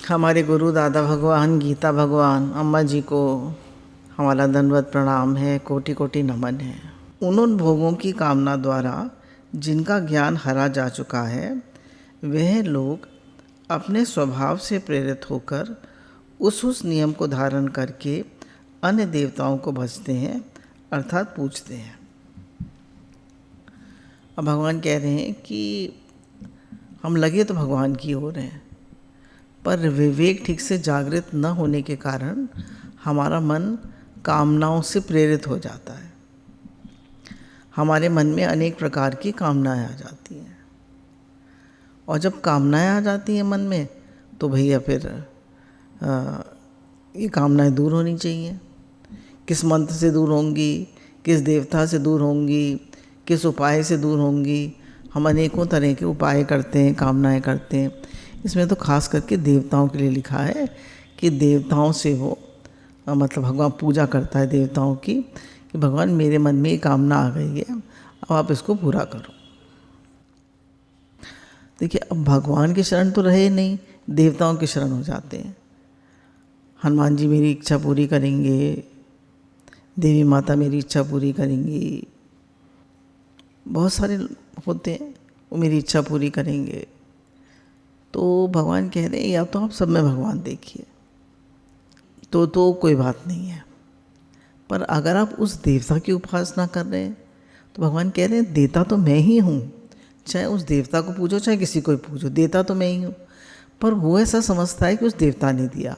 हमारे गुरु दादा भगवान गीता भगवान अम्मा जी को हमारा दंडवत प्रणाम है, कोटि कोटि नमन है। उन भोगों की कामना द्वारा जिनका ज्ञान हरा जा चुका है, वह लोग अपने स्वभाव से प्रेरित होकर उस नियम को धारण करके अन्य देवताओं को भजते हैं, अर्थात पूजते हैं। अब भगवान कह रहे हैं कि हम लगे तो भगवान की ओर हैं, पर विवेक ठीक से जागृत न होने के कारण हमारा मन कामनाओं से प्रेरित हो जाता है। हमारे मन में अनेक प्रकार की कामनाएं आ जाती हैं, और जब कामनाएं आ जाती हैं मन में, तो भैया फिर ये कामनाएं दूर होनी चाहिए। किस मंत्र से दूर होंगी, किस देवता से दूर होंगी, किस उपाय से दूर होंगी। हम अनेकों तरह के उपाय करते हैं, कामनाएं करते हैं। इसमें तो खास करके देवताओं के लिए लिखा है कि देवताओं से वो मतलब भगवान पूजा करता है देवताओं की, कि भगवान मेरे मन में ये कामना आ गई है, अब आप इसको पूरा करो। देखिए, अब भगवान के शरण तो रहे नहीं, देवताओं के शरण हो जाते हैं। हनुमान जी मेरी इच्छा पूरी करेंगे, देवी माता मेरी इच्छा पूरी करेंगी, बहुत सारे होते हैं वो मेरी इच्छा पूरी करेंगे। तो भगवान कह रहे हैं या तो आप सब में भगवान देखिए, तो कोई बात नहीं है। पर अगर आप उस देवता की उपासना कर रहे हैं, तो भगवान कह रहे हैं देता तो मैं ही हूँ, चाहे उस देवता को पूजो चाहे किसी को पूजो, देता तो मैं ही हूँ। पर वो ऐसा समझता है कि उस देवता ने दिया,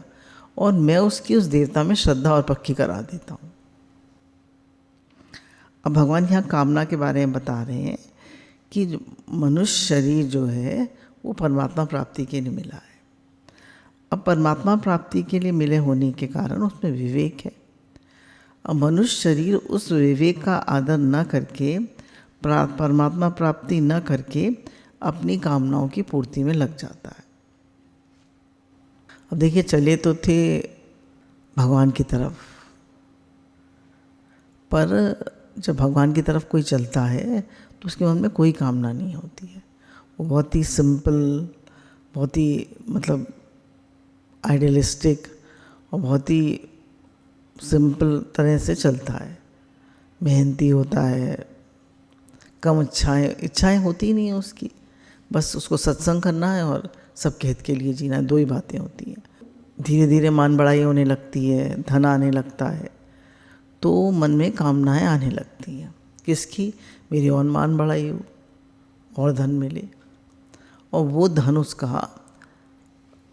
और मैं उसकी उस देवता में श्रद्धा और पक्की करा देता हूँ। अब भगवान यहाँ कामना के बारे में बता रहे हैं कि मनुष्य शरीर जो है वो परमात्मा प्राप्ति के लिए मिला है। अब परमात्मा प्राप्ति के लिए मिले होने के कारण उसमें विवेक है। अब मनुष्य शरीर उस विवेक का आदर न करके, परमात्मा प्राप्ति न करके अपनी कामनाओं की पूर्ति में लग जाता है। अब देखिए, चले तो थे भगवान की तरफ, पर जब भगवान की तरफ कोई चलता है तो उसके मन में कोई कामना नहीं होती है। वो बहुत ही सिंपल, बहुत ही मतलब आइडियलिस्टिक और बहुत ही सिंपल तरह से चलता है। मेहनती होता है, कम इच्छाएं होती ही नहीं है उसकी, बस उसको सत्संग करना है और सबके हित के लिए जीना है, दो ही बातें होती हैं। धीरे धीरे मान बढ़ाई होने लगती है, धन आने लगता है, तो मन में कामनाएं आने लगती हैं। किसकी? मेरी और मान बढ़ाई हो और धन मिले, और वो धन उसका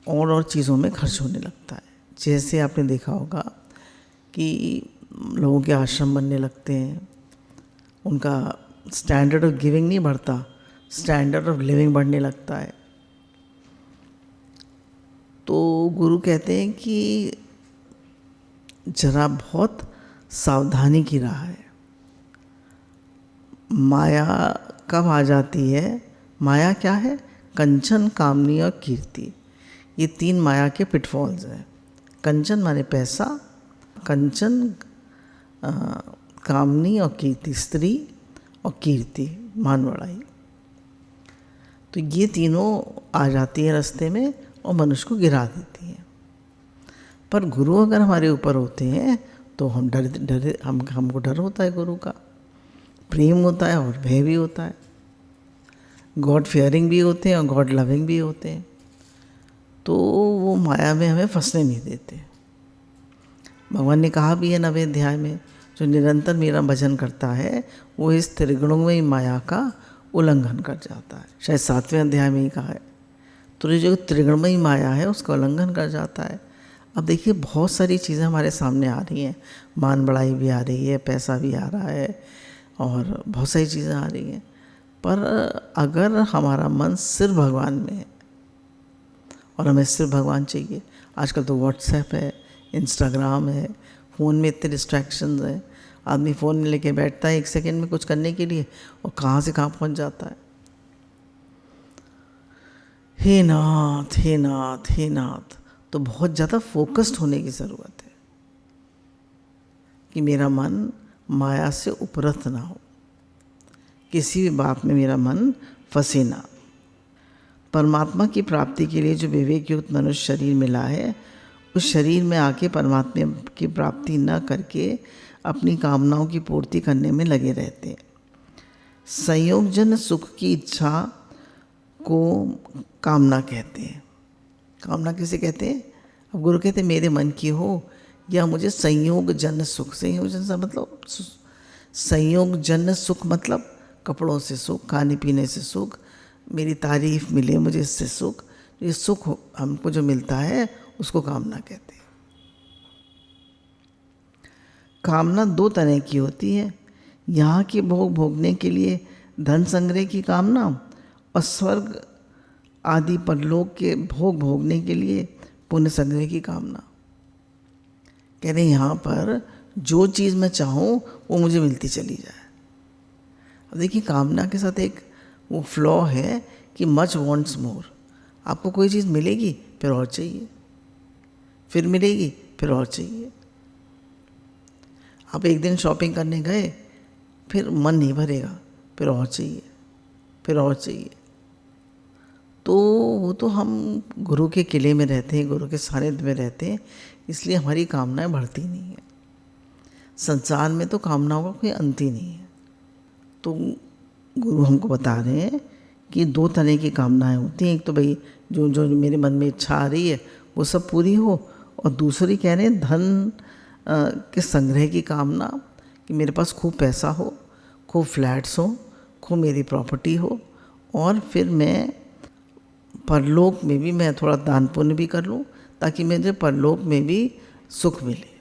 और चीज़ों में खर्च होने लगता है। जैसे आपने देखा होगा कि लोगों के आश्रम बनने लगते हैं, उनका स्टैंडर्ड ऑफ गिविंग नहीं बढ़ता, स्टैंडर्ड ऑफ लिविंग बढ़ने लगता है। तो गुरु कहते हैं कि जरा बहुत सावधानी की राह है। माया कब आ जाती है? माया क्या है? कंचन, कामनी और कीर्ति, ये तीन माया के पिटफॉल्स हैं। कंचन माने पैसा, कंचन कामनी और कीर्ति, स्त्री, और कीर्ति मान बढ़ाई। तो ये तीनों आ जाती है रास्ते में और मनुष्य को गिरा देती है। पर गुरु अगर हमारे ऊपर होते हैं तो हम हमको डर होता है, गुरु का प्रेम होता है और भय भी होता है। गॉड फियरिंग भी होते हैं और गॉड लविंग भी होते हैं। तो वो माया में हमें फंसने नहीं देते। भगवान ने कहा भी है 9वें अध्याय में, जो निरंतर मेरा भजन करता है वो इस त्रिगुणमयी माया का उल्लंघन कर जाता है। शायद 7वें अध्याय में ही कहा है। तो ये जो त्रिगुणमयी माया है उसका उल्लंघन कर जाता है। अब देखिए, बहुत सारी चीज़ें हमारे सामने आ रही हैं, मान बढ़ाई भी आ रही है, पैसा भी आ रहा है, और बहुत सारी चीज़ें आ रही हैं। पर अगर हमारा मन सिर्फ भगवान में है, और हमें सिर्फ भगवान चाहिए। आजकल तो व्हाट्सएप है, इंस्टाग्राम है, फ़ोन में इतने डिस्ट्रैक्शंस हैं। आदमी फ़ोन में लेके बैठता है 1 सेकंड में कुछ करने के लिए, और कहाँ से कहाँ पहुँच जाता है। हे नाथ, हे नाथ, हे नाथ। तो बहुत ज़्यादा फोकस्ड होने की ज़रूरत है कि मेरा मन माया से उपरत ना हो, किसी भी बात में मेरा मन फंसे ना। परमात्मा की प्राप्ति के लिए जो विवेक युक्त मनुष्य शरीर मिला है, उस शरीर में आके परमात्मा की प्राप्ति न करके अपनी कामनाओं की पूर्ति करने में लगे रहते हैं। संयोगजन सुख की इच्छा को कामना कहते हैं। कामना किसे कहते हैं? अब गुरु कहते हैं मेरे मन की हो, या मुझे संयोगजन सुख। संयोगजन से मतलब संयोगजन सुख मतलब कपड़ों से सुख, खाने पीने से सुख, मेरी तारीफ मिले मुझे इससे सुख। ये सुख हमको जो मिलता है उसको कामना कहते हैं। कामना दो तरह की होती है, यहाँ के भोग भोगने के लिए धन संग्रह की कामना, और स्वर्ग आदि परलोक के भोग भोगने के लिए पुण्य संग्रह की कामना। कह रहे हैं यहाँ पर जो चीज़ मैं चाहूँ वो मुझे मिलती चली जाए। अब देखिए, कामना के साथ एक वो फ्लॉ है कि मच वांट्स मोर। आपको कोई चीज़ मिलेगी फिर और चाहिए, फिर मिलेगी फिर और चाहिए। आप एक दिन शॉपिंग करने गए, फिर मन नहीं भरेगा, फिर और चाहिए, फिर और चाहिए। तो वो तो हम गुरु के किले में रहते हैं, गुरु के सानिध्य में रहते हैं, इसलिए हमारी कामनाएं बढ़ती नहीं है। संसार में तो कामनाओं का कोई अंत ही नहीं है। तो गुरु हमको बता रहे हैं कि दो तरह की कामनाएं होती हैं। एक तो भाई जो जो मेरे मन में इच्छा आ रही है वो सब पूरी हो, और दूसरी कह रहे हैं धन के संग्रह की कामना, कि मेरे पास खूब पैसा हो, खूब फ्लैट्स हो, खूब मेरी प्रॉपर्टी हो, और फिर मैं परलोक में भी मैं थोड़ा दान पुण्य भी कर लूँ ताकि मुझे परलोक में भी सुख मिले।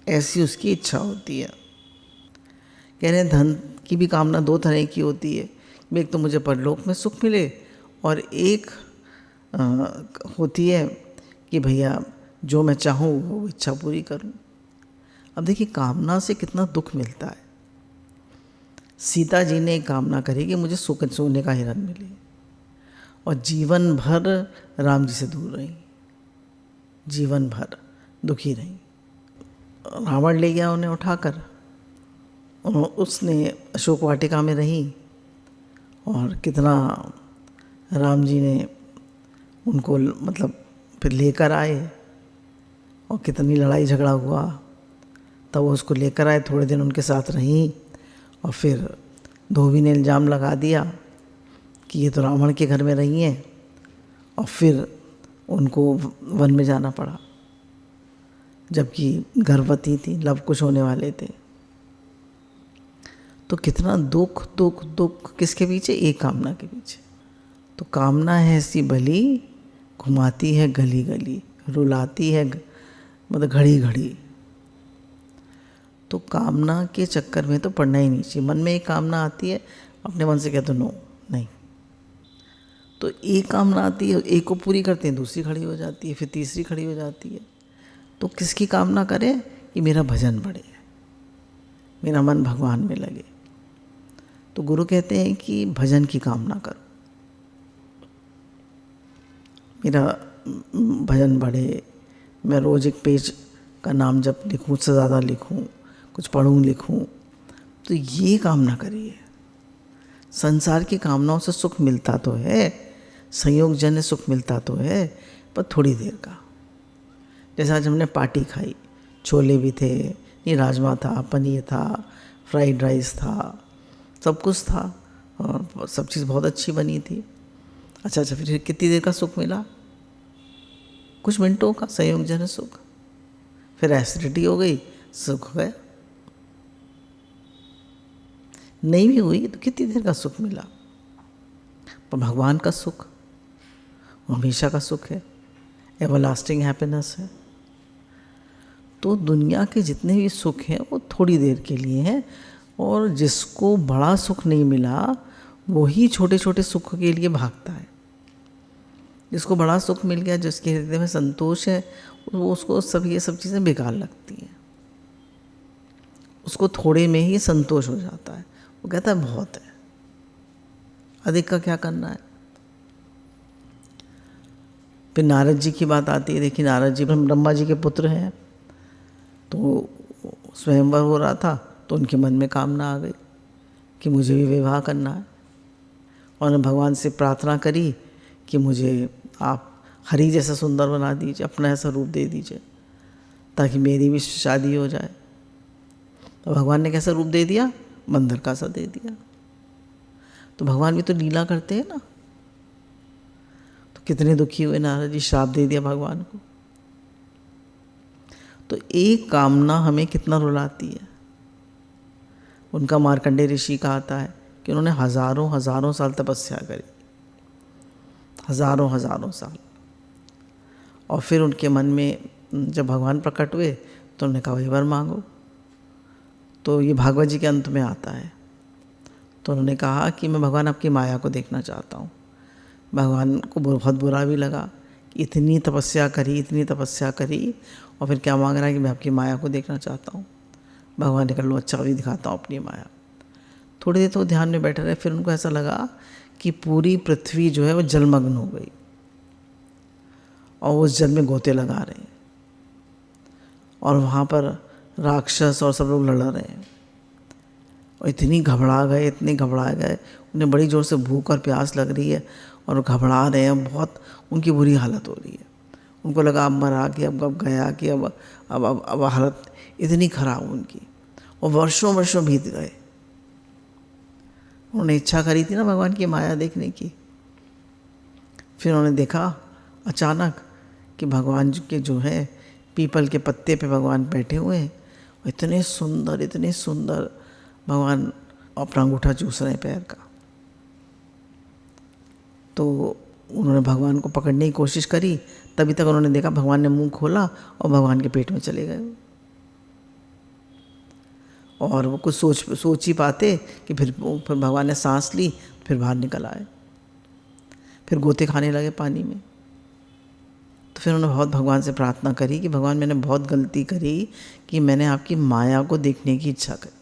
ऐसी उसकी इच्छा होती है। कह रहे हैं धन की भी कामना दो तरह की होती है। एक तो मुझे परलोक में सुख मिले, और एक होती है कि भैया जो मैं चाहूँ वो इच्छा पूरी करूँ। अब देखिए, कामना से कितना दुख मिलता है। सीता जी ने एक कामना करी कि मुझे सोने का हिरन मिले, और जीवन भर राम जी से दूर रही, जीवन भर दुखी रही। रावण ले गया उन्हें उठाकर, उसने अशोक वाटिका में रही, और कितना राम जी ने उनको मतलब फिर लेकर आए, और कितनी लड़ाई झगड़ा हुआ, तब वो उसको लेकर आए, थोड़े दिन उनके साथ रहीं, और फिर धोबी ने इल्ज़ाम लगा दिया कि ये तो रावण के घर में रही हैं, और फिर उनको वन में जाना पड़ा, जबकि गर्भवती थी, लव कुश होने वाले थे। तो कितना दुख दुख दुख किसके पीछे? एक कामना के पीछे। तो कामना है ऐसी भली, घुमाती है गली गली, रुलाती है मतलब घड़ी घड़ी। तो कामना के चक्कर में तो पड़ना ही नहीं चाहिए। मन में एक कामना आती है, अपने मन से कहते नो नहीं, तो एक कामना आती है, एक को पूरी करते हैं, दूसरी खड़ी हो जाती है, फिर तीसरी खड़ी हो जाती है। तो किसकी कामना करें? कि मेरा भजन बढ़े, मेरा मन भगवान में लगे। तो गुरु कहते हैं कि भजन की कामना करो, मेरा भजन बढ़े, मैं रोज़ एक पेज का नाम जब लिखूँ, उससे ज़्यादा लिखूँ, कुछ पढ़ूँ लिखूँ। तो ये कामना करिए। संसार की कामनाओं से सुख मिलता तो है, संयोगजन्य सुख मिलता तो है, पर थोड़ी देर का। जैसे आज हमने पार्टी खाई, छोले भी थे, ये राजमा था, पनीर था, फ्राइड राइस था, सब कुछ था, और सब चीज़ बहुत अच्छी बनी थी। अच्छा, फिर कितनी देर का सुख मिला? कुछ मिनटों का संयोगजन्य सुख। फिर एसिडिटी हो गई, सुख गया। नहीं भी हुई तो कितनी देर का सुख मिला। पर भगवान का सुख वो हमेशा का सुख है, एवरलास्टिंग हैप्पीनेस है। तो दुनिया के जितने भी सुख हैं वो थोड़ी देर के लिए हैं, और जिसको बड़ा सुख नहीं मिला वही छोटे छोटे सुख के लिए भागता है। जिसको बड़ा सुख मिल गया, जिसके हृदय में संतोष है, वो उसको ये सब चीज़ें बेकार लगती हैं। उसको थोड़े में ही संतोष हो जाता है। वो कहता है बहुत है, अधिक का क्या करना है। फिर नारद जी की बात आती है। देखिए, नारद जी ब्रह्मा जी के पुत्र हैं, तो स्वयंवर हो रहा था, तो उनके मन में कामना आ गई कि मुझे भी विवाह करना है। उन्होंने भगवान से प्रार्थना करी कि मुझे आप हरि जैसा सुंदर बना दीजिए, अपना ऐसा रूप दे दीजिए ताकि मेरी भी शादी हो जाए। तो भगवान ने कैसा रूप दे दिया? बंदर का सा दे दिया। तो भगवान भी तो लीला करते हैं ना। तो कितने दुखी हुए नारद जी, श्राप दे दिया भगवान को। तो एक कामना हमें कितना रुलाती है। उनका मार्कंडेय ऋषि का आता है कि उन्होंने हजारों हजारों साल तपस्या करी, हजारों हजारों साल। और फिर उनके मन में जब भगवान प्रकट हुए तो उन्होंने कहा, वही वर मांगो। तो ये भागवत जी के अंत में आता है। तो उन्होंने कहा कि मैं भगवान आपकी माया को देखना चाहता हूँ। भगवान को बहुत बुरा भी लगा कि इतनी तपस्या करी, इतनी तपस्या करी, और फिर क्या मांग रहा है कि मैं आपकी माया को देखना चाहता हूँ। भगवान ने कहा, लो अच्छा भी दिखाता हूँ अपनी माया। थोड़ी देर तो ध्यान में बैठे रहे। फिर उनको ऐसा लगा कि पूरी पृथ्वी जो है वो जलमग्न हो गई और वो उस जल में गोते लगा रहे हैं, और वहाँ पर राक्षस और सब लोग लड़ रहे हैं। और इतनी घबरा गए, इतने घबरा गए, उन्हें बड़ी ज़ोर से भूख और प्यास लग रही है और वो घबरा रहे हैं, बहुत उनकी बुरी हालत हो रही है। उनको लगा अब मरा कि अब गया कि अब हालत इतनी खराब उनकी। और वर्षों वर्षों बीत गए। उन्होंने इच्छा करी थी ना भगवान की माया देखने की। फिर उन्होंने देखा अचानक कि भगवान के जो है पीपल के पत्ते पे भगवान बैठे हुए हैं, इतने सुंदर, इतने सुंदर। भगवान अपना अंगूठा चूस रहे हैं पैर का। तो उन्होंने भगवान को पकड़ने की कोशिश करी, तभी तक उन्होंने देखा भगवान ने मुंह खोला और भगवान के पेट में चले गए। और वो कुछ सोच ही पाते कि फिर भगवान ने सांस ली, फिर बाहर निकल आए, फिर गोते खाने लगे पानी में। तो फिर उन्होंने बहुत भगवान से प्रार्थना करी कि भगवान मैंने बहुत गलती करी कि मैंने आपकी माया को देखने की इच्छा करी।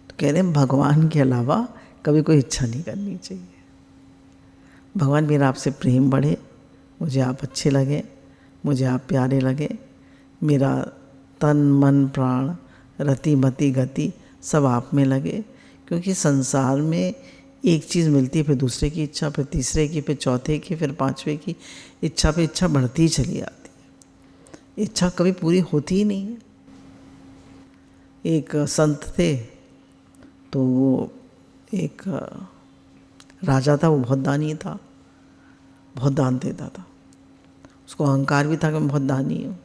तो कह रहे हैं भगवान के अलावा कभी कोई इच्छा नहीं करनी चाहिए। भगवान मेरा आपसे प्रेम बढ़े, मुझे आप अच्छे लगे, मुझे आप प्यारे लगे, मेरा तन मन प्राण रति मति गति सब आप में लगे। क्योंकि संसार में एक चीज़ मिलती है, फिर दूसरे की इच्छा, फिर तीसरे की, फिर चौथे की, फिर पांचवे की इच्छा पे इच्छा बढ़ती ही चली जाती है। इच्छा कभी पूरी होती ही नहीं है। एक संत थे, तो वो एक राजा था, वो बहुत दानी था, बहुत दान देता था। उसको अहंकार भी था कि मैं बहुत दानी हूँ।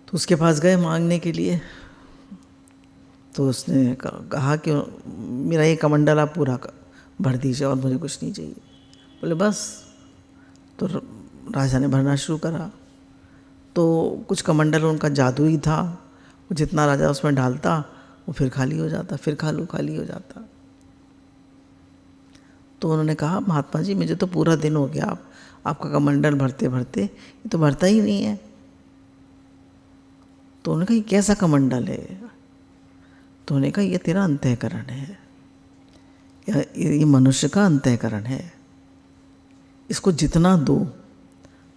तो उसके पास गए मांगने के लिए। तो उसने कहा कि मेरा ये कमंडल आप पूरा भर दीजिए और मुझे कुछ नहीं चाहिए। बोले बस। तो राजा ने भरना शुरू करा। तो कुछ कमंडल उनका जादू ही था, वो जितना राजा उसमें डालता वो फिर खाली हो जाता, फिर खाली हो जाता। तो उन्होंने कहा, महात्मा जी मुझे तो पूरा दिन हो गया आपका कमंडल भरते भरते, ये तो भरता ही नहीं है। तो उन्होंने कहा, ये कैसा कमंडल है? तो उन्होंने कहा, ये तेरा अंतःकरण है, ये मनुष्य का अंतःकरण है। इसको जितना दो,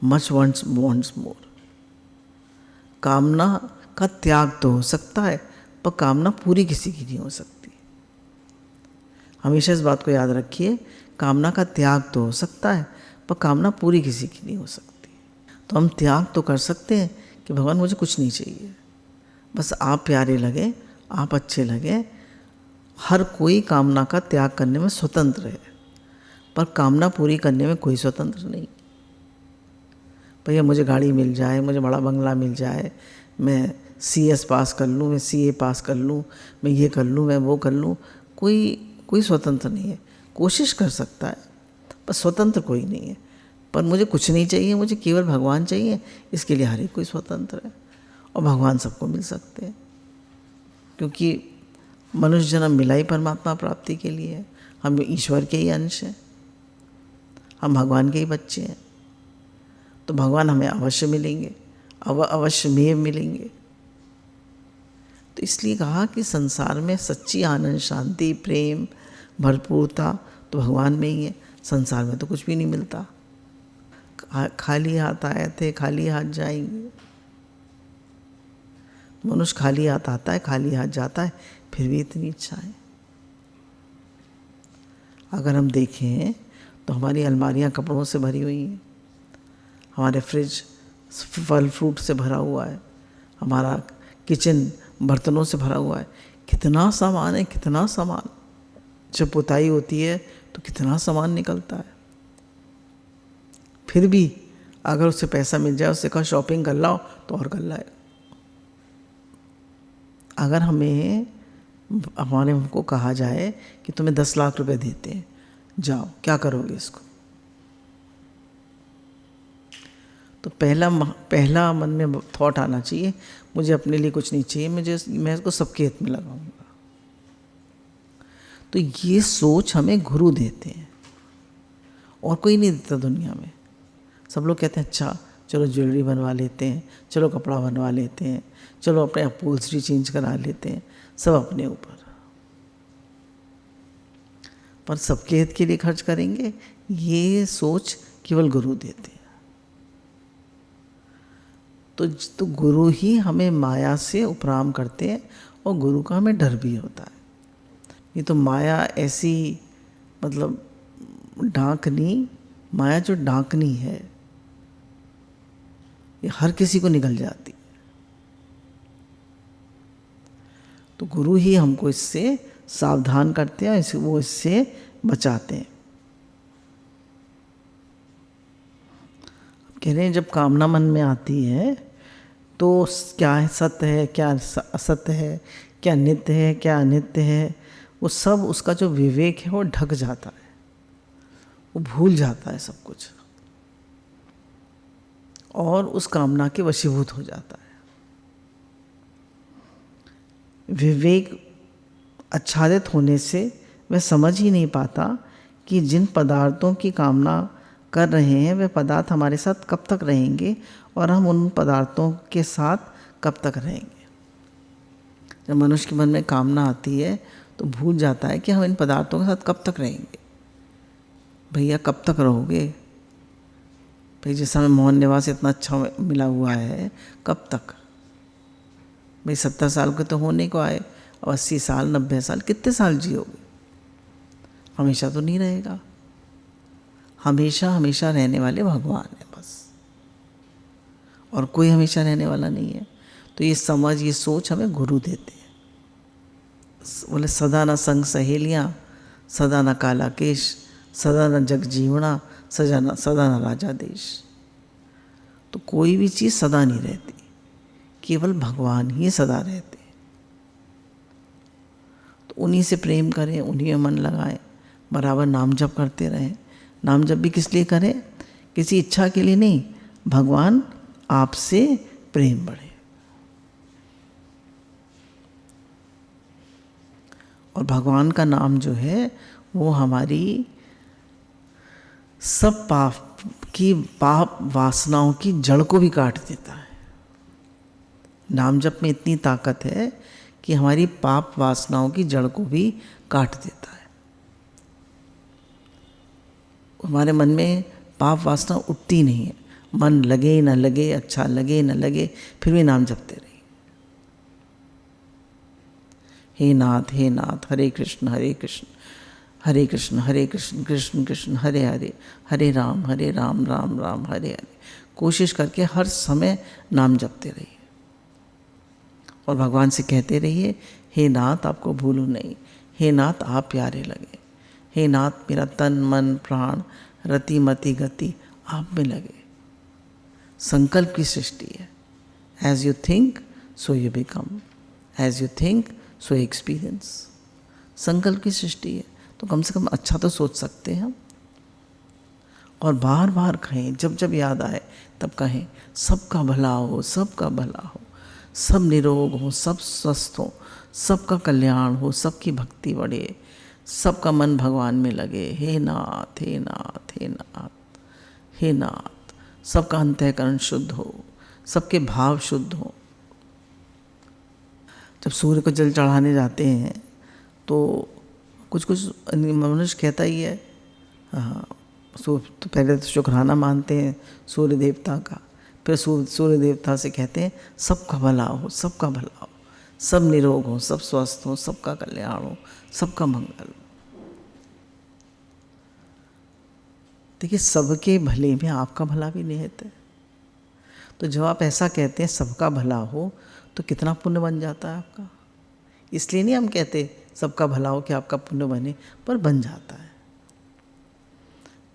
मच वांट्स मोर। कामना का त्याग तो हो सकता है, पर कामना पूरी किसी की नहीं हो सकती। हमेशा इस बात को याद रखिए, कामना का त्याग तो हो सकता है, पर कामना पूरी किसी की नहीं हो सकती। तो हम त्याग तो कर सकते हैं कि भगवान मुझे कुछ नहीं चाहिए, बस आप प्यारे लगे, आप अच्छे लगे। हर कोई कामना का त्याग करने में स्वतंत्र है, पर कामना पूरी करने में कोई स्वतंत्र नहीं। भैया मुझे गाड़ी मिल जाए, मुझे बड़ा बंगला मिल जाए, मैं CS पास कर लूँ, मैं CA पास कर लूँ, मैं ये कर लूँ, मैं वो कर लूँ, कोई स्वतंत्र नहीं है। कोशिश कर सकता है, पर स्वतंत्र कोई नहीं है। पर मुझे कुछ नहीं चाहिए, मुझे केवल भगवान चाहिए, इसके लिए हर एक कोई स्वतंत्र है। और भगवान सबको मिल सकते हैं, क्योंकि मनुष्य जन्म मिला ही परमात्मा प्राप्ति के लिए है। हम ईश्वर के ही अंश हैं, हम भगवान के ही बच्चे हैं। तो भगवान हमें अवश्य मिलेंगे, अवश्य में मिलेंगे। तो इसलिए कहा कि संसार में सच्ची आनंद, शांति, प्रेम, भरपूरता तो भगवान में ही है। संसार में तो कुछ भी नहीं मिलता। खाली हाथ आए थे, खाली हाथ जाएंगे। मनुष्य खाली हाथ आता है, खाली हाथ जाता है, फिर भी इतनी इच्छाएं। अगर हम देखें तो हमारी अलमारियाँ कपड़ों से भरी हुई हैं, हमारे फ्रिज फल फ्रूट से भरा हुआ है, हमारा किचन बर्तनों से भरा हुआ है। कितना सामान है, कितना सामान। जब पुताई होती है तो कितना सामान निकलता है। फिर भी अगर उससे पैसा मिल जाए, उससे कहा शॉपिंग कर लाओ, तो और कर लाएगा। अगर हमारे हमको कहा जाए कि तुम्हें 10 लाख रुपए देते हैं, जाओ, क्या करोगे इसको? तो पहला मन में थॉट आना चाहिए, मुझे अपने लिए कुछ नहीं चाहिए, मैं इसको सबके हित में लगाऊंगा। तो ये सोच हमें गुरु देते हैं, और कोई नहीं देता दुनिया में। सब लोग कहते हैं अच्छा चलो ज्वेलरी बनवा लेते हैं, चलो कपड़ा बनवा लेते हैं, चलो अपने अपहोल्स्ट्री चेंज करा लेते हैं, सब अपने ऊपर। पर सबके हित के लिए खर्च करेंगे, ये सोच केवल गुरु देते हैं। तो गुरु ही हमें माया से उपराम करते हैं, और गुरु का हमें डर भी होता है। ये तो माया ऐसी, मतलब डांकनी, माया जो डांकनी है, ये हर किसी को निकल जाती है। तो गुरु ही हमको इससे सावधान करते हैं, वो इससे बचाते हैं। कह रहे हैं जब कामना मन में आती है तो क्या है सत्य है, क्या असत्य है, क्या नित्य है, क्या अनित्य है, वो सब, उसका जो विवेक है वो ढक जाता है, वो भूल जाता है सब कुछ, और उस कामना के वशीभूत हो जाता है। विवेक आच्छादित होने से वह समझ ही नहीं पाता कि जिन पदार्थों की कामना कर रहे हैं वे पदार्थ हमारे साथ कब तक रहेंगे, और हम उन पदार्थों के साथ कब तक रहेंगे। जब मनुष्य के मन में कामना आती है तो भूल जाता है कि हम इन पदार्थों के साथ कब तक रहेंगे। भैया कब तक रहोगे? भाई जिस समय मोहन निवास इतना अच्छा मिला हुआ है, कब तक? भाई 70 साल के तो होने को आए, और 80 साल 90 साल, कितने साल जियोगे? हमेशा तो नहीं रहेगा। हमेशा हमेशा रहने वाले भगवान है बस, और कोई हमेशा रहने वाला नहीं है। तो ये समझ, ये सोच हमें गुरु देते हैं। बोले सदा न संग सहेलियाँ, सदा न काला केश, सदा न जग जीवना, सदा न राजा देश। तो कोई भी चीज़ सदा नहीं रहती, केवल भगवान ही सदा रहते हैं। तो उन्हीं से प्रेम करें, उन्हीं में मन लगाएं, बराबर नाम जप करते रहें। नाम जप भी किस लिए करें? किसी इच्छा के लिए नहीं, भगवान आपसे प्रेम बढ़े। और भगवान का नाम जो है वो हमारी सब पाप वासनाओं की जड़ को भी काट देता है। नाम जप में इतनी ताकत है कि हमारी पाप वासनाओं की जड़ को भी काट देता है। हमारे मन में पाप वासना उठती नहीं है, मन लगे न लगे, अच्छा लगे न लगे, फिर भी नाम जपते रहिए। हे नाथ हरे कृष्ण हरे कृष्ण हरे कृष्ण हरे कृष्ण कृष्ण कृष्ण हरे हरे, हरे राम राम राम हरे हरे। कोशिश करके हर समय नाम जपते रहिए, और भगवान से कहते रहिए, हे नाथ आपको भूलूं नहीं, हे नाथ आप प्यारे लगे, हे नाथ मेरा तन मन प्राण रति मति गति आप में लगे। संकल्प की सृष्टि है। As you think so you become, as you think so experience. संकल्प की सृष्टि है, तो कम से कम अच्छा तो सोच सकते हैं हम। और बार बार कहें, जब जब याद आए तब कहें, सबका भला हो, सबका भला हो, सब निरोग हो, सब स्वस्थ हो, सबका कल्याण हो, सबकी भक्ति बढ़े, सबका मन भगवान में लगे। हे नाथ हे नाथ हे नाथ हे नाथ, सबका अंतःकरण शुद्ध हो, सबके भाव शुद्ध हो। जब सूर्य को जल चढ़ाने जाते हैं तो कुछ कुछ मनुष्य कहता ही है, हाँ, तो पहले तो शुक्राना मानते हैं सूर्य देवता का, फिर सूर्य देवता से कहते हैं सबका भला हो, सबका भला हो, सब निरोग हो, सब स्वस्थ हो, सबका कल्याण हो, सबका मंगल हो। देखिए, सबके भले में आपका भला भी निहित है। तो जब आप ऐसा कहते हैं सबका भला हो, तो कितना पुण्य बन जाता है आपका। इसलिए नहीं हम कहते सबका भला हो कि आपका पुण्य बने, पर बन जाता है।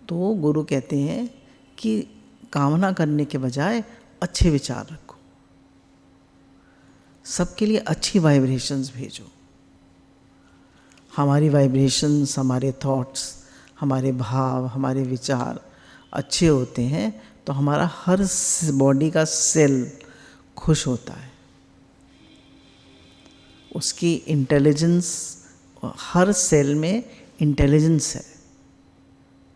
तो गुरु कहते हैं कि कामना करने के बजाय अच्छे विचार रखो, सबके लिए अच्छी वाइब्रेशंस भेजो। हमारी वाइब्रेशंस, हमारे थॉट्स, हमारे भाव, हमारे विचार अच्छे होते हैं तो हमारा हर बॉडी का सेल खुश होता है। उसकी इंटेलिजेंस, हर सेल में इंटेलिजेंस है।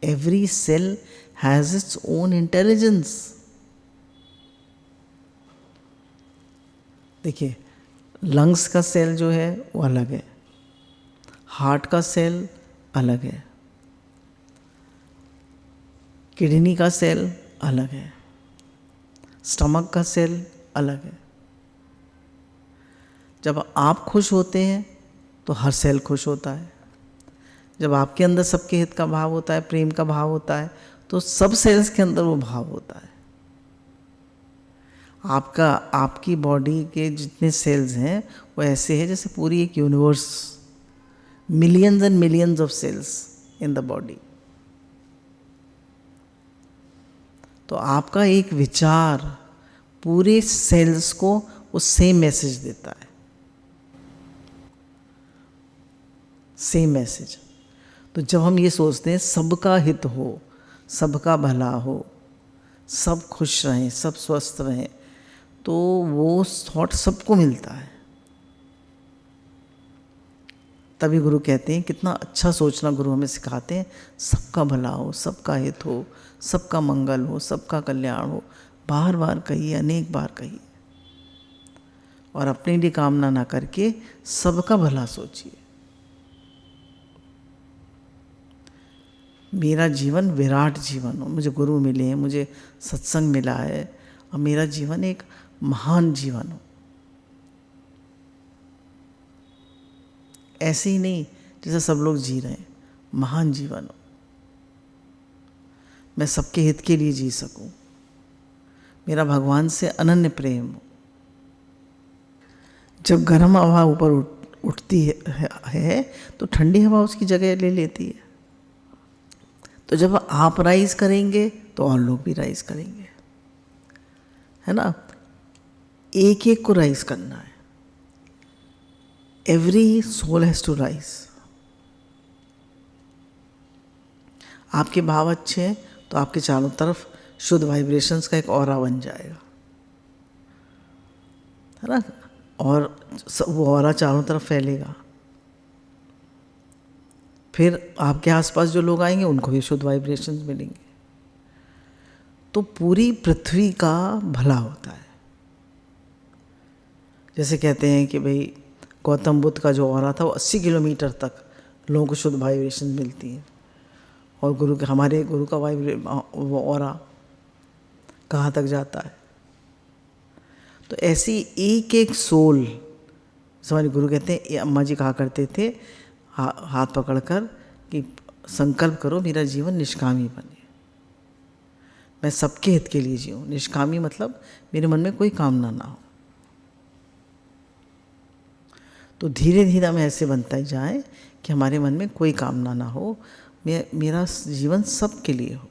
Every cell has its own intelligence. देखिए, लंग्स का सेल जो है वो अलग है, हार्ट का सेल अलग है, किडनी का सेल अलग है, स्टमक का सेल अलग है। जब आप खुश होते हैं तो हर सेल खुश होता है। जब आपके अंदर सबके हित का भाव होता है, प्रेम का भाव होता है, तो सब सेल्स के अंदर वो भाव होता है। आपकी बॉडी के जितने सेल्स हैं वो ऐसे हैं जैसे पूरी एक universe, millions and millions of cells in the body. तो आपका एक विचार पूरे सेल्स को वो सेम मैसेज देता है, सेम मैसेज। तो जब हम ये सोचते हैं सबका हित हो, सबका भला हो, सब खुश रहें, सब स्वस्थ रहें, तो वो थॉट सबको मिलता है। तभी गुरु कहते हैं, कितना अच्छा सोचना गुरु हमें सिखाते हैं, सबका भला हो, सबका हित हो, सबका मंगल हो, सबका कल्याण हो। बार बार कहिए, अनेक बार कहिए, और अपने लिए कामना ना करके सबका भला सोचिए। मेरा जीवन विराट जीवन हो, मुझे गुरु मिले हैं, मुझे सत्संग मिला है, और मेरा जीवन एक महान जीवन हो। ऐसे ही नहीं जैसे सब लोग जी रहे हैं, महान जीवन हो। मैं सबके हित के लिए जी सकूं, मेरा भगवान से अनन्य प्रेम हो। जब गर्म हवा ऊपर उठती है तो ठंडी हवा उसकी जगह ले लेती है। तो जब आप राइज करेंगे तो और लोग भी राइज करेंगे, है ना। एक एक को राइज करना है। Every soul has to rise. आपके भाव अच्छे हैं तो आपके चारों तरफ शुद्ध वाइब्रेशंस का एक ऑरा बन जाएगा, है ना, और वो ऑरा चारों तरफ फैलेगा। फिर आपके आसपास जो लोग आएंगे उनको भी शुद्ध वाइब्रेशंस मिलेंगे। तो पूरी पृथ्वी का भला होता है। जैसे कहते हैं कि भाई गौतम बुद्ध का जो ऑरा था वो 80 किलोमीटर तक लोगों को शुद्ध वाइब्रेशन मिलती है, और हमारे गुरु का वो ऑरा कहाँ तक जाता है। तो ऐसी एक एक सोल, हमारे गुरु कहते हैं, अम्मा जी कहा करते थे हाथ पकड़कर कि संकल्प करो मेरा जीवन निष्कामी बने, मैं सबके हित के लिए जीऊँ। निष्कामी मतलब मेरे मन में कोई कामना ना हो। तो धीरे धीरे हम ऐसे बनता ही जाए कि हमारे मन में कोई कामना ना हो, मेरा जीवन सबके लिए हो,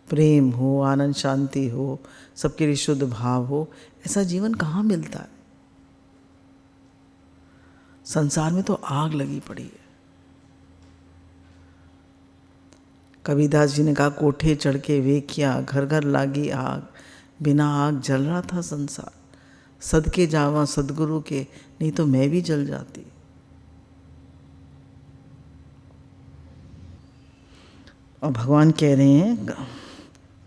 प्रेम हो, आनंद शांति हो, सबके लिए शुद्ध भाव हो। ऐसा जीवन कहाँ मिलता है। संसार में तो आग लगी पड़ी है। कबीरदास जी ने कहा, कोठे चढ़ के वेखिया, घर घर लागी आग, बिना आग जल रहा था संसार, सदके जावा सदगुरु के, नहीं तो मैं भी जल जाती। और भगवान कह रहे हैं,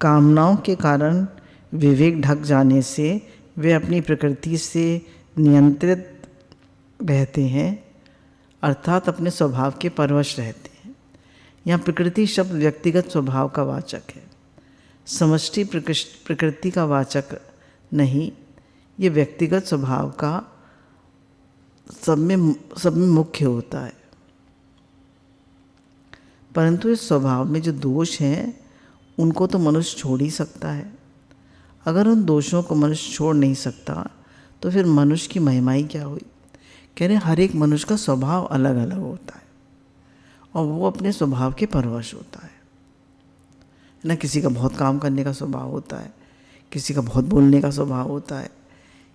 कामनाओं के कारण विवेक ढक जाने से वे अपनी प्रकृति से नियंत्रित रहते हैं, अर्थात अपने स्वभाव के परवश रहते हैं। यहाँ प्रकृति शब्द व्यक्तिगत स्वभाव का वाचक है, समष्टि प्रकृति का वाचक नहीं। ये व्यक्तिगत स्वभाव का सब में मुख्य होता है। परंतु इस स्वभाव में जो दोष हैं उनको तो मनुष्य छोड़ ही सकता है। अगर उन दोषों को मनुष्य छोड़ नहीं सकता तो फिर मनुष्य की महिमा ही क्या हुई। कह रहे हर एक मनुष्य का स्वभाव अलग अलग होता है और वो अपने स्वभाव के परवश होता है ना। किसी का बहुत काम करने का स्वभाव होता है, किसी का बहुत बोलने का स्वभाव होता है,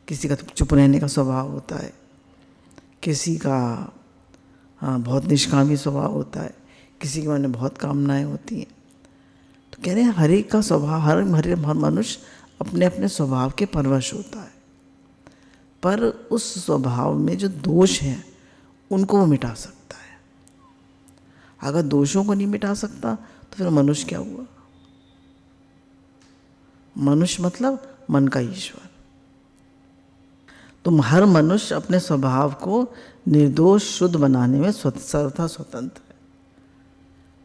किसी का चुप रहने का स्वभाव होता है, किसी का बहुत निष्कामी स्वभाव होता है, किसी के मन में बहुत कामनाएं होती हैं। तो कह रहे हैं हर एक का स्वभाव, हर मनुष्य अपने अपने स्वभाव के परवश होता है, पर उस स्वभाव में जो दोष हैं उनको वो मिटा सकता है। अगर दोषों को नहीं मिटा सकता तो फिर मनुष्य क्या हुआ। मनुष्य मतलब मन का ईश्वर। तो हर मनुष्य अपने स्वभाव को निर्दोष शुद्ध बनाने में सर्वथा स्वतंत्र है।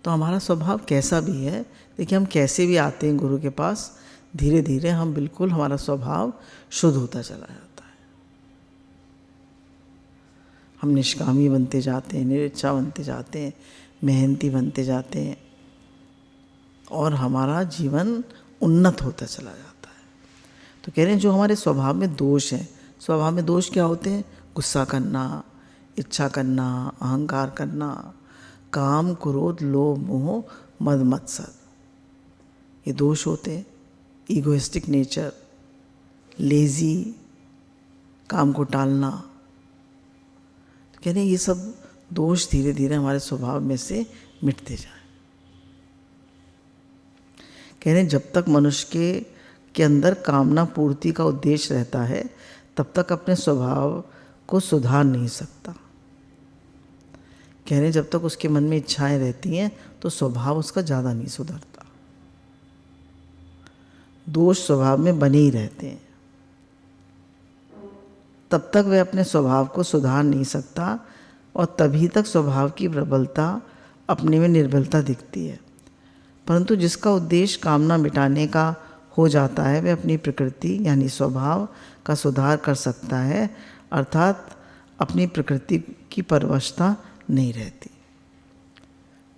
तो हमारा स्वभाव कैसा भी है, देखिए हम कैसे भी आते हैं गुरु के पास, धीरे धीरे हम बिल्कुल हमारा स्वभाव शुद्ध होता चला जाता है। हम निष्कामी बनते जाते हैं, निरिच्छा बनते जाते हैं, मेहनती बनते जाते हैं और हमारा जीवन उन्नत होता चला जाता है। तो कह रहे हैं जो हमारे स्वभाव में दोष हैं, स्वभाव में दोष क्या होते हैं? गुस्सा करना, इच्छा करना, अहंकार करना, काम क्रोध लोभ मोह मद मत्सर, ये दोष होते हैं। ईगोइस्टिक नेचर, लेजी, काम को टालना। तो कह रहे हैं ये सब दोष धीरे धीरे हमारे स्वभाव में से मिटते जाएं। कह रहे हैं जब तक मनुष्य के अंदर कामना पूर्ति का उद्देश्य रहता है तब तक अपने स्वभाव को सुधार नहीं सकता। कह रहे हैं जब तक उसके मन में इच्छाएं रहती हैं तो स्वभाव उसका ज़्यादा नहीं सुधरता, दोष स्वभाव में बने ही रहते हैं। तब तक वह अपने स्वभाव को सुधार नहीं सकता और तभी तक स्वभाव की प्रबलता अपने में निर्बलता दिखती है। परंतु जिसका उद्देश्य कामना मिटाने का हो जाता है वह अपनी प्रकृति यानी स्वभाव का सुधार कर सकता है, अर्थात अपनी प्रकृति की परवशता नहीं रहती।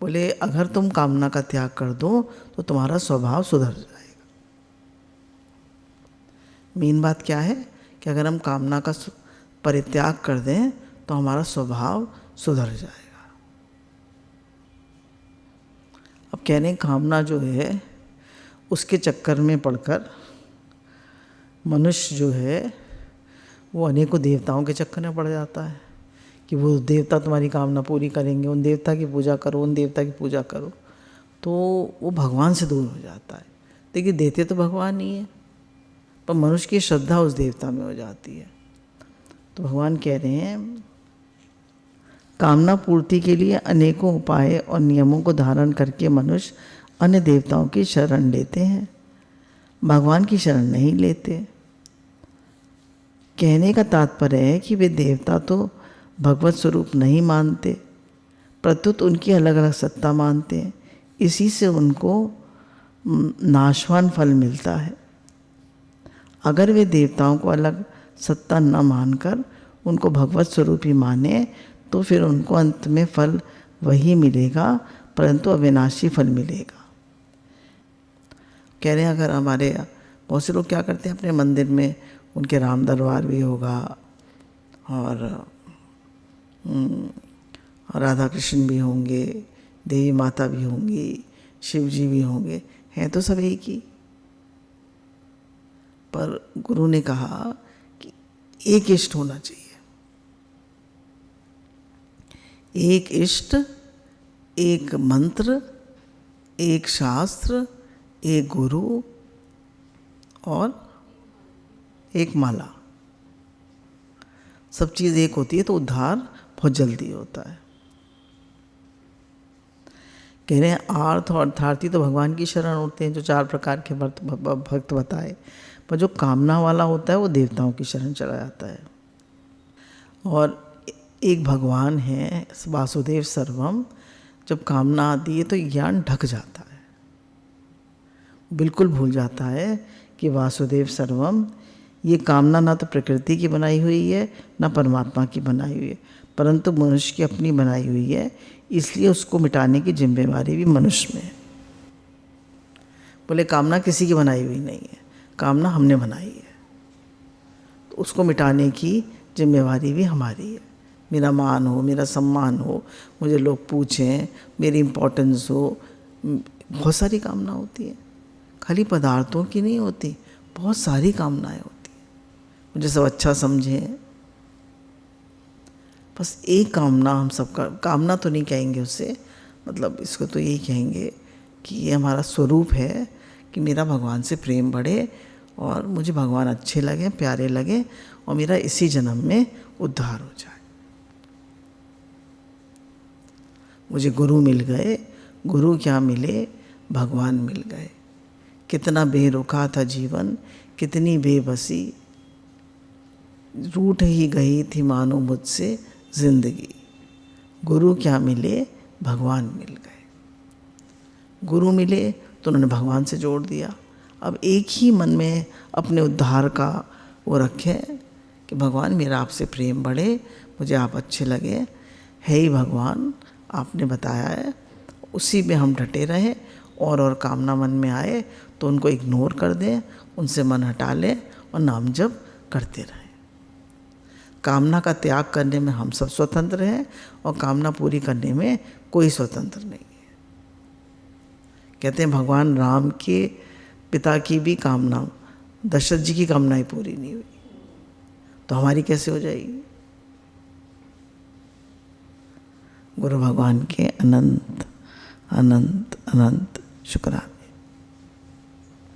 बोले अगर तुम कामना का त्याग कर दो तो तुम्हारा स्वभाव सुधर जाएगा। मेन बात क्या है कि अगर हम कामना का परित्याग कर दें तो हमारा स्वभाव सुधर जाएगा। अब कह रहे हैं कामना जो है उसके चक्कर में पड़कर मनुष्य जो है वो अनेकों देवताओं के चक्कर में पड़ जाता है कि वो देवता तुम्हारी कामना पूरी करेंगे, उन देवता की पूजा करो, उन देवता की पूजा करो, तो वो भगवान से दूर हो जाता है। देखिए देते तो भगवान ही है पर मनुष्य की श्रद्धा उस देवता में हो जाती है। तो भगवान कह रहे हैं कामना पूर्ति के लिए अनेकों उपाय और नियमों को धारण करके मनुष्य अन्य देवताओं की शरण लेते हैं, भगवान की शरण नहीं लेते। कहने का तात्पर्य है कि वे देवता तो भगवत स्वरूप नहीं मानते, प्रत्युत उनकी अलग अलग सत्ता मानते हैं। इसी से उनको नाशवान फल मिलता है। अगर वे देवताओं को अलग सत्ता न मानकर उनको भगवत स्वरूप ही माने तो फिर उनको अंत में फल वही मिलेगा, परंतु अविनाशी फल मिलेगा। कह रहे हैं अगर हमारे बहुत से लोग क्या करते हैं अपने मंदिर में उनके राम दरबार भी होगा और राधा कृष्ण भी होंगे, देवी माता भी होंगी, शिव जी भी होंगे, हैं तो सब एक ही। पर गुरु ने कहा कि एक इष्ट होना चाहिए, एक इष्ट, एक मंत्र, एक शास्त्र, एक गुरु और एक माला। सब चीज़ एक होती है तो उद्धार बहुत जल्दी होता है। कह रहे हैं आर्थ और अर्थार्थी तो भगवान की शरण होते हैं जो 4 प्रकार के भक्त बताए, पर जो कामना वाला होता है वो देवताओं की शरण चला जाता है। और एक भगवान है वासुदेव सर्वम, जब कामना आती है तो ज्ञान ढक जाता है, बिल्कुल भूल जाता है कि वासुदेव सर्वम, ये कामना ना तो प्रकृति की बनाई हुई है ना परमात्मा की बनाई हुई है। परंतु मनुष्य की अपनी बनाई हुई है, इसलिए उसको मिटाने की जिम्मेवारी भी मनुष्य में है। बोले कामना किसी की बनाई हुई नहीं है, कामना हमने बनाई है, तो उसको मिटाने की जिम्मेवारी भी हमारी है। मेरा मान हो, मेरा सम्मान हो, मुझे लोग पूछें, मेरी इम्पोर्टेंस हो, बहुत सारी कामना होती है, खाली पदार्थों की नहीं होती, बहुत सारी कामनाएं होती हैं। मुझे सब अच्छा समझें, बस एक कामना हम सबका, कामना तो नहीं कहेंगे उससे, मतलब इसको तो यही कहेंगे कि ये हमारा स्वरूप है कि मेरा भगवान से प्रेम बढ़े और मुझे भगवान अच्छे लगे, प्यारे लगे और मेरा इसी जन्म में उद्धार हो जाए। मुझे गुरु मिल गए, गुरु क्या मिले, भगवान मिल गए। कितना बेरुखा था जीवन, कितनी बेबसी, रूठ ही गई थी मानो मुझसे जिंदगी। गुरु क्या मिले, भगवान मिल गए। गुरु मिले तो उन्होंने भगवान से जोड़ दिया। अब एक ही मन में अपने उद्धार का वो रखें कि भगवान मेरा आपसे प्रेम बढ़े, मुझे आप अच्छे लगे, है ही भगवान आपने बताया है, उसी में हम डटे रहें। और कामना मन में आए तो उनको इग्नोर कर दें, उनसे मन हटा लें और नाम जप करते रहें। कामना का त्याग करने में हम सब स्वतंत्र हैं और कामना पूरी करने में कोई स्वतंत्र नहीं है। कहते हैं भगवान राम के पिता की भी कामना, दशरथ जी की कामनाएं पूरी नहीं हुई, तो हमारी कैसे हो जाएगी। गुरु भगवान के अनंत अनंत अनंत शुक्राना।